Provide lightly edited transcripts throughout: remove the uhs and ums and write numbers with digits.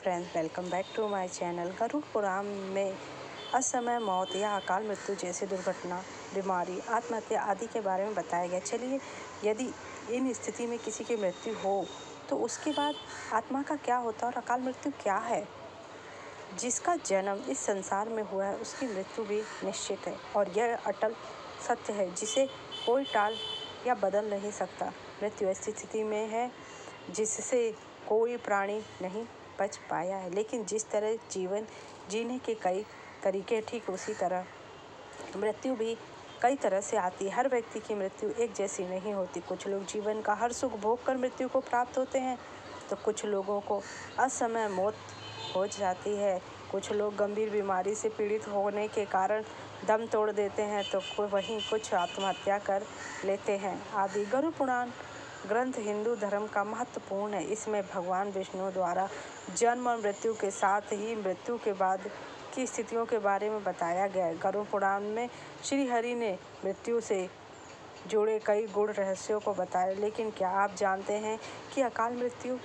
Friends, welcome back to my channel. Garuda Purana में असमय मौत या अकाल मृत्यु जैसी दुर्घटना, बीमारी, आत्महत्या आदि के बारे में बताया गया। चलिए, यदि इन स्थिति में किसी की मृत्यु हो तो उसके बाद आत्मा का क्या होता है और अकाल मृत्यु क्या है। जिसका जन्म इस संसार में हुआ है उसकी मृत्यु भी निश्चित है और यह अटल सत्य है जिसे कोई टाल या बदल नहीं सकता। मृत्यु ऐसी स्थिति में है जिससे कोई प्राणी नहीं बच पाया है, लेकिन जिस तरह जीवन जीने के कई तरीके, ठीक उसी तरह मृत्यु भी कई तरह से आती है। हर व्यक्ति की मृत्यु एक जैसी नहीं होती। कुछ लोग जीवन का हर सुख भोग कर मृत्यु को प्राप्त होते हैं तो कुछ लोगों को असमय मौत हो जाती है। कुछ लोग गंभीर बीमारी से पीड़ित होने के कारण दम तोड़ देते हैं तो वहीं कुछ आत्महत्या कर लेते हैं आदि। गरुड़ पुराण ग्रंथ हिंदू धर्म का महत्वपूर्ण है। इसमें भगवान विष्णु द्वारा जन्म और मृत्यु के साथ ही मृत्यु के बाद की स्थितियों के बारे में बताया गया है। गरुड़ पुराण में श्री हरि ने मृत्यु से जुड़े कई गूढ़ रहस्यों को बताया, लेकिन क्या आप जानते हैं कि अकाल मृत्यु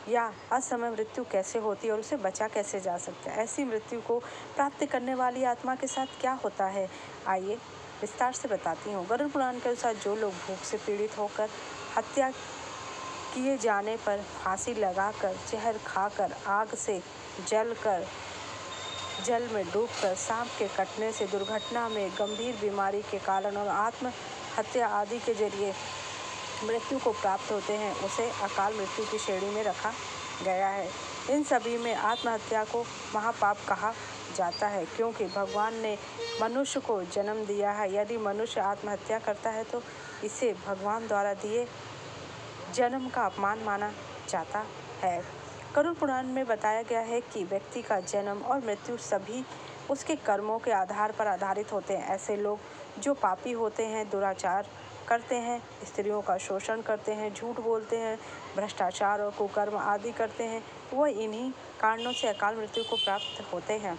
या असमय मृत्यु कैसे होती है और उसे बचा कैसे जा सकता है। ऐसी मृत्यु को प्राप्त करने वाली आत्मा के साथ क्या होता है, आइए विस्तार से बताती हूँ। गरुड़ पुराण के अनुसार जो लोग भूख से पीड़ित होकर, हत्या किए जाने पर, फांसी लगाकर, जहर खाकर, आग से जलकर, जल में डूबकर, सांप के कटने से, दुर्घटना में, गंभीर बीमारी के कारण और आत्महत्या आदि के जरिए मृत्यु को प्राप्त होते हैं, उसे अकाल मृत्यु की श्रेणी में रखा गया है। इन सभी में आत्महत्या को महापाप कहा जाता है क्योंकि भगवान ने मनुष्य को जन्म दिया है। यदि मनुष्य आत्महत्या करता है तो इसे भगवान द्वारा दिए जन्म का अपमान माना जाता है। गरुड़ पुराण में बताया गया है कि व्यक्ति का जन्म और मृत्यु सभी उसके कर्मों के आधार पर आधारित होते हैं। ऐसे लोग जो पापी होते हैं, दुराचार करते हैं, स्त्रियों का शोषण करते हैं, झूठ बोलते हैं, भ्रष्टाचार और कुकर्म आदि करते हैं, वह इन्हीं कारणों से अकाल मृत्यु को प्राप्त होते हैं।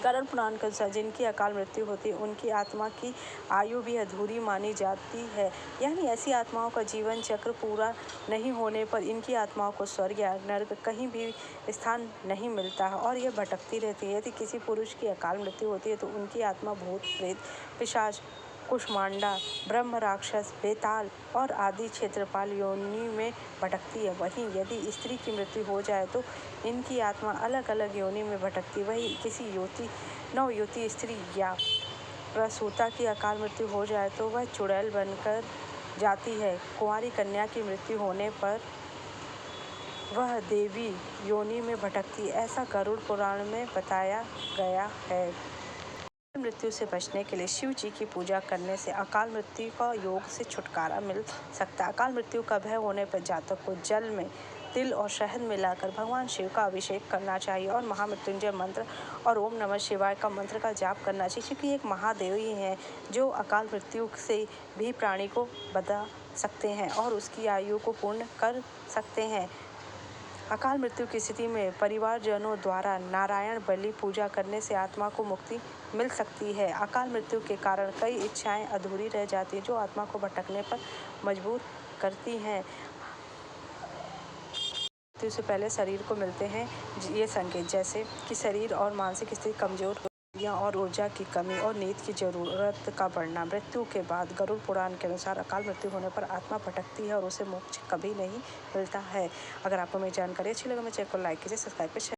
गरुड़ पुराण के अनुसार जिनकी अकाल मृत्यु होती है उनकी आत्मा की आयु भी अधूरी मानी जाती है, यानी ऐसी आत्माओं का जीवन चक्र पूरा नहीं होने पर इनकी आत्माओं को स्वर्ग या नरक कहीं भी स्थान नहीं मिलता है और यह भटकती रहती है। यदि किसी पुरुष की अकाल मृत्यु होती है तो उनकी आत्मा भूत, प्रेत, पिशाच, कुष्मांडा, ब्रह्म, राक्षस, बेताल और आदि क्षेत्रपाल योनि में भटकती है। वहीं यदि स्त्री की मृत्यु हो जाए तो इनकी आत्मा अलग अलग योनि में भटकती। वहीं किसी नवयुवती स्त्री या प्रसूता की अकाल मृत्यु हो जाए तो वह चुड़ैल बनकर जाती है। कुंवारी कन्या की मृत्यु होने पर वह देवी योनि में भटकती है। ऐसा गरुड़ पुराण में बताया गया है। मृत्यु से बचने के लिए शिव जी की पूजा करने से अकाल मृत्यु का योग से छुटकारा मिल सकता है। अकाल मृत्यु का भय होने पर जातक को जल में तिल और शहद मिलाकर भगवान शिव का अभिषेक करना चाहिए और महामृत्युंजय मंत्र और ओम नमः शिवाय का मंत्र का जाप करना चाहिए, क्योंकि एक महादेव ही हैं जो अकाल मृत्यु से भी प्राणी को बचा सकते हैं और उसकी आयु को पूर्ण कर सकते हैं। अकाल मृत्यु की स्थिति में परिवारजनों द्वारा नारायण बलि पूजा करने से आत्मा को मुक्ति मिल सकती है। अकाल मृत्यु के कारण कई इच्छाएं अधूरी रह जाती हैं जो आत्मा को भटकने पर मजबूर करती हैं। मृत्यु से पहले शरीर को मिलते हैं ये संकेत, जैसे कि शरीर और मानसिक स्थिति कमजोर और ऊर्जा की कमी और नींद की जरूरत का बढ़ना। मृत्यु के बाद गरुड़ पुराण के अनुसार अकाल मृत्यु होने पर आत्मा भटकती है और उसे मोक्ष कभी नहीं मिलता है। अगर आपको मेरी जानकारी अच्छी लगे मेरे चैनल को लाइक कीजिए, सब्सक्राइब कीजिए।